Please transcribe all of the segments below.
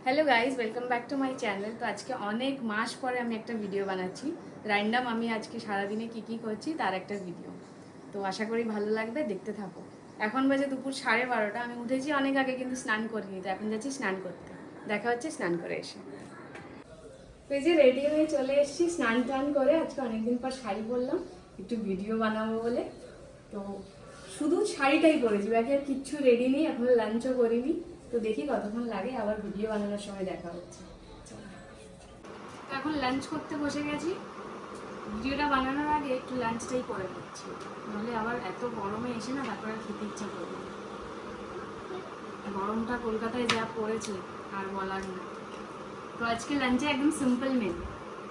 Hello guys, welcome back to my channel. তো আজকে অনেক মাস পরে আমি একটা ভিডিও বানাচ্ছি। র্যান্ডাম আমি আজকে সারাদিনে কী করছি তার একটা ভিডিও। তো আশা করি ভালো লাগবে, দেখতে থাকো। এখন বাজে দুপুর 12:30। আমি উঠেছি অনেক আগে, কিন্তু স্নান করিনি। তো এখন যাচ্ছি স্নান করতে। দেখা হচ্ছে স্নান করে এসে। তো এই যে রেডি হয়ে চলে এসেছি স্নান টান করে। আজকে অনেকদিন পর শাড়ি পরলাম, একটু ভিডিও বানাবো বলে। তো শুধু শাড়িটাই পরেছি, বাকি আর কিচ্ছু রেডি নেই, এখন লাঞ্চও করিনি। তো দেখি কতক্ষণ লাগে, আবার ভিডিও বানানোর সময় দেখা হচ্ছে। তো এখন লাঞ্চ করতে বসে গেছি। ভিডিওটা বানানোর আগে একটু লাঞ্চটাই করে নিচ্ছি, নাহলে আবার এত গরমে এসে না তারপরে খেতে ইচ্ছা করবে। গরমটা কলকাতায় যা পড়েছে আর বলার না। তো আজকে লাঞ্চে একদম সিম্পল মেনু।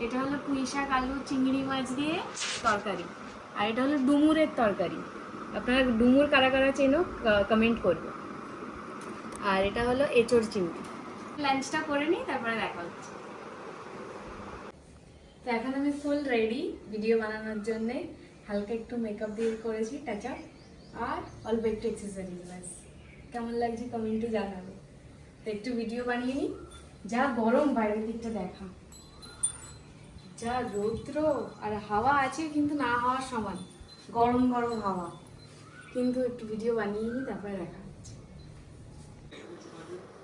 এটা হলো পুঁই শাক, আলু, চিংড়ি মাছ দিয়ে তরকারি। আর এটা হলো ডুমুরের তরকারি। আপনারা ডুমুর কারা কারা চেনো কমেন্ট করবে। আর এটা হলো এঁচোড় চিংড়ি। লাঞ্চটা করে নিই, তারপরে দেখা হচ্ছে। তো এখন আমি ফুল রেডি ভিডিও বানানোর জন্যে। হালকা একটু মেকআপ দিয়ে করেছি, টাচ আপ, আর অল্প একটু এক্সেসরিজ। ব্যাস, কেমন লাগছে কমেন্টে জানাবে। তো একটু ভিডিও বানিয়ে নিই। যা গরম বাইরের দিকটা দেখা, যা রৌদ্র আর হাওয়া আছে, কিন্তু না হওয়ার সমান গরম গরম হাওয়া। কিন্তু একটু ভিডিও বানিয়ে নিই, তারপরে দেখা হচ্ছে।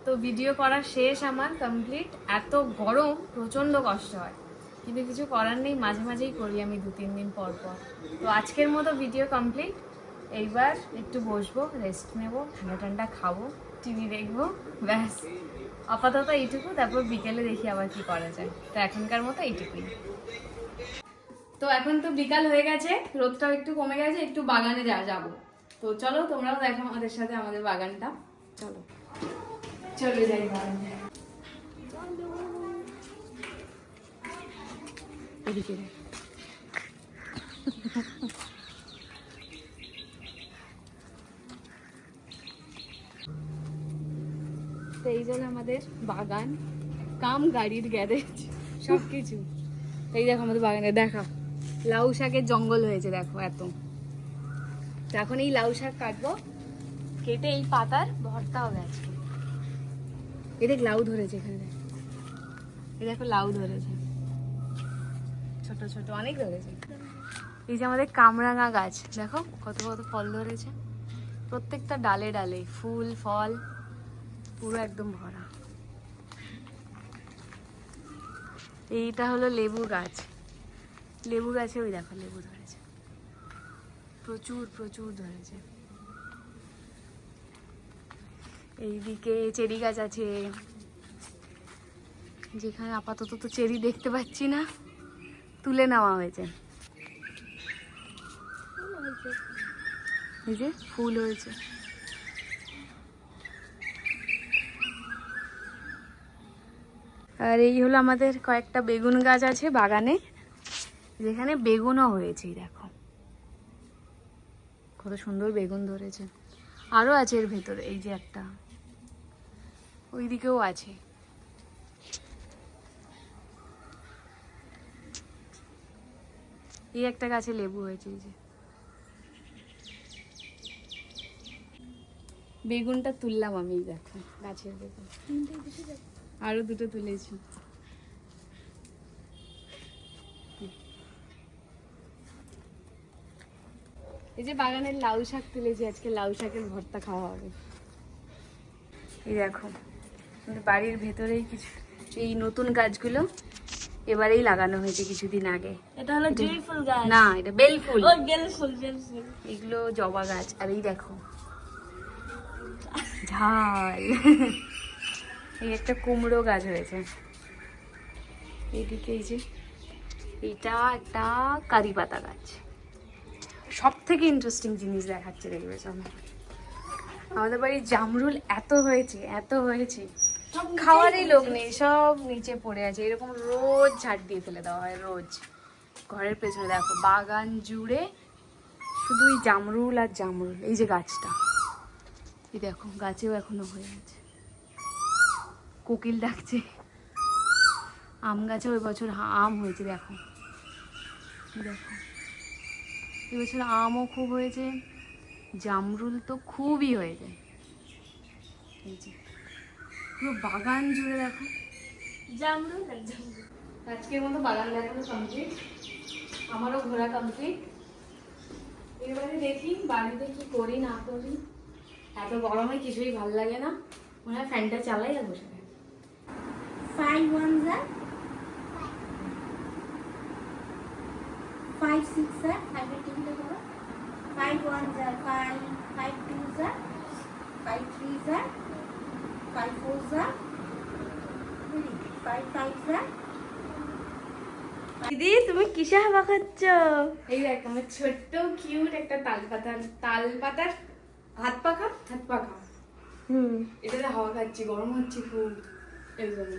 তো ভিডিও করা শেষ, আমার কমপ্লিট। এত গরম প্রচণ্ড কষ্ট হয়, কিন্তু কিছু করার নেই, মাঝে মাঝেই করি আমি 2-3 দিন পর পর। তো আজকের মতো ভিডিও কমপ্লিট। এইবার একটু বসবো, রেস্ট নেবো, ঠান্ডা ঠান্ডা খাবো, টিভি দেখবো, ব্যাস। আপাতত এইটুকু, তারপর বিকেলে দেখি আবার কি করা যায়। তো এখনকার মতো এইটুকুই। তো এখন তো বিকাল হয়ে গেছে, রোদটাও একটু কমে গেছে, একটু বাগানে যাবো। তো চলো তোমরাও দেখো আমাদের সাথে আমাদের বাগানটা। চলো চলে যাই বাগানে। এদিকে তো এই জন্য আমাদের বাগান কাম গাড়ির গ্যারেজ সবকিছু। এই দেখো আমাদের বাগানে, দেখা লাউ শাকের জঙ্গল হয়েছে, দেখো এত। তো এখন এই লাউ শাক কাটবো, কেটে এই পাতার ভর্তা হবে আজকে। এই দেখ লাউ ধরেছে এখানে, এই দেখো লাউ ধরেছে, ছোট ছোট অনেক ধরেছে। এই যে আমাদের কামরাঙা গাছ, দেখো কত কত ফল ধরেছে, প্রত্যেকটা ডালে ডালে ফুল ফল পুরো একদম ভরা। এইটা হলো লেবু গাছ, লেবু গাছে ওই দেখো লেবু ধরেছে, প্রচুর প্রচুর ধরেছে। এইদিকে চেরি গাছ আছে, যেখানে আপাতত তো চেরি দেখতে পাচ্ছি না, তুলে নেওয়া হয়েছে। এই যে ফুল হয়েছে। আর এই হলো আমাদের কয়েকটা বেগুন গাছ আছে বাগানে, যেখানে বেগুনও হয়েছে। দেখো কত সুন্দর বেগুন ধরেছে। আরো আছে এর ভেতরে, এই যে একটা, ওইদিকেও আছে। এই একটা গাছে লেবু হয়েছে, এই যে বেগুনটা তুললাম আমি, দেখো গাছের বেগুন আরো দুটো তুলেছি। এই যে বাগানের লাউ শাক তুলেছি, আজকে লাউ শাকের ভর্তা খাওয়া হবে। এই দেখো বাড়ির ভেতরেই কিছু এই নতুন গাছগুলো এবারেই লাগানো হয়েছে কিছুদিন আগে। এটা হলো জুঁই ফুল গাছ না, এটা বেল ফুল। ও বেল ফুল, বেল ফুল। এগুলো জবা গাছ। আর এই দেখো ঝাল, এই একটা কুমড়ো গাছ হয়েছে। এইদিকে এই যে এইটা একটা কারি পাতা গাছ। সব থেকে ইন্টারেস্টিং জিনিস দেখাচ্ছে, দেখবে চলো। আমাদের বাড়ির জামরুল এত হয়েছে, এত হয়েছে, খাওয়ারই লোক নেই, সব নিচে পড়ে আছে। এরকম রোজ ঝাড় দিয়ে ফেলে দেওয়া হয়, রোজ। ঘরের পেছনে দেখো বাগান জুড়ে শুধুই জামরুল আর জামরুল। এই যে গাছটা, এই দেখো গাছেও এখনো হয়ে আছে, কোকিল ডাকছে। আম গাছে ওই বছর আম হয়েছে, দেখো দেখো এবছর আমও খুব হয়েছে, জামরুল তো খুবই হয়েছে। এই যে পুরো বাগান জুড়ে দেখো। জামরুল আর জামরুল। আজকের মতো বাগান দেখানো কমপ্লিট, আমারও ঘোরা কমপ্লিট। এবারে দেখি বাড়িতে কি করি না করি। এত গরমে কিছুই ভালো লাগে না, মনে হয় ফ্যানটা চালাই আর বসে থাকি। 5 ones are 5 6 are 5 এর তিনটে করো 5 ones are 5 5 twos are 5 threes are 5 fours are 5 fives are দিদি তুমি কিসে হাওয়া খাচ্ছ? এই দেখ আমার ছোট্ট কিউট একটা তাল পাতার হাত পাখা। এটাতে হাওয়া খাচ্ছি, গরম হচ্ছে খুব, এই জন্য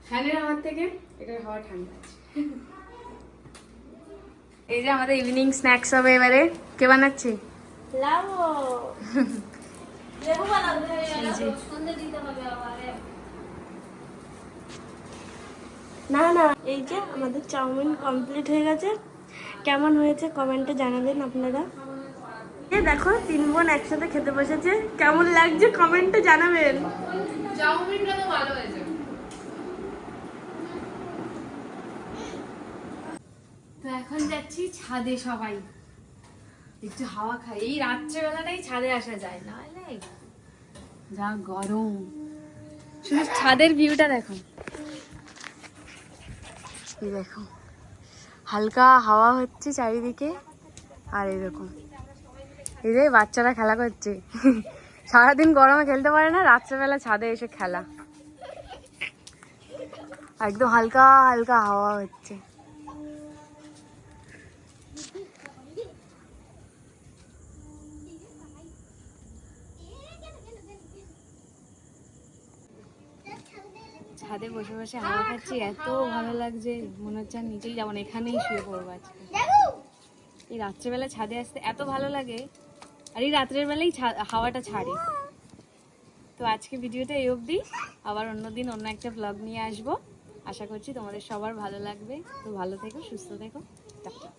ফ্যানের হাওয়ার থেকে এটার হাওয়া ঠান্ডা আছে। এই যে আমাদের ইভিনিং স্ন্যাক্স হবে এবারে। কে বানাচ্ছে? লাভো লেবু বানাবো, সন্ধ্যে দিতে হবে আবার। না না, এই যে আমাদের চাউমিন কমপ্লিট হয়ে গেছে। কেমন হয়েছে কমেন্টে জানাবেন আপনারা। দেখো 3 বোন একসাথে খেতে বসেছে, কেমন লাগছে কমেন্টে জানাবেন। চাউমিনটা তো ভালো হয়েছে। তো এখন যাচ্ছি ছাদে, সবাই একটু হাওয়া খাই। এই রাত্রেবেলাটাই ছাদে আসা যায় না, যা গরম। শুধু ছাদের ভিউটা দেখো, এই দেখো হালকা হাওয়া হচ্ছে চারিদিকে। আর এরকম এই যে বাচ্চারা খেলা করছে। সারাদিন গরমে খেলতে পারে না, রাত্রেবেলা ছাদে এসে খেলা। একদম হালকা হালকা হাওয়া হচ্ছে। ছাদে বসে বসে হাওয়া খাচ্ছি, এত ভালো লাগছে, মনে হচ্ছে আর নিচেই যাবো না, এখানেই শুয়ে পড়বো আজকে। এই রাত্রেবেলা ছাদে আসতে এত ভালো লাগে, আর এই রাত্রের বেলায় হাওয়াটা ছাড়ে। তো আজকে ভিডিওটা এই অবধি, আবার অন্যদিন অন্য একটা ব্লগ নিয়ে আসবো। আশা করছি তোমাদের সবার ভালো লাগবে। তো ভালো থেকো, সুস্থ থেকো, টাটা।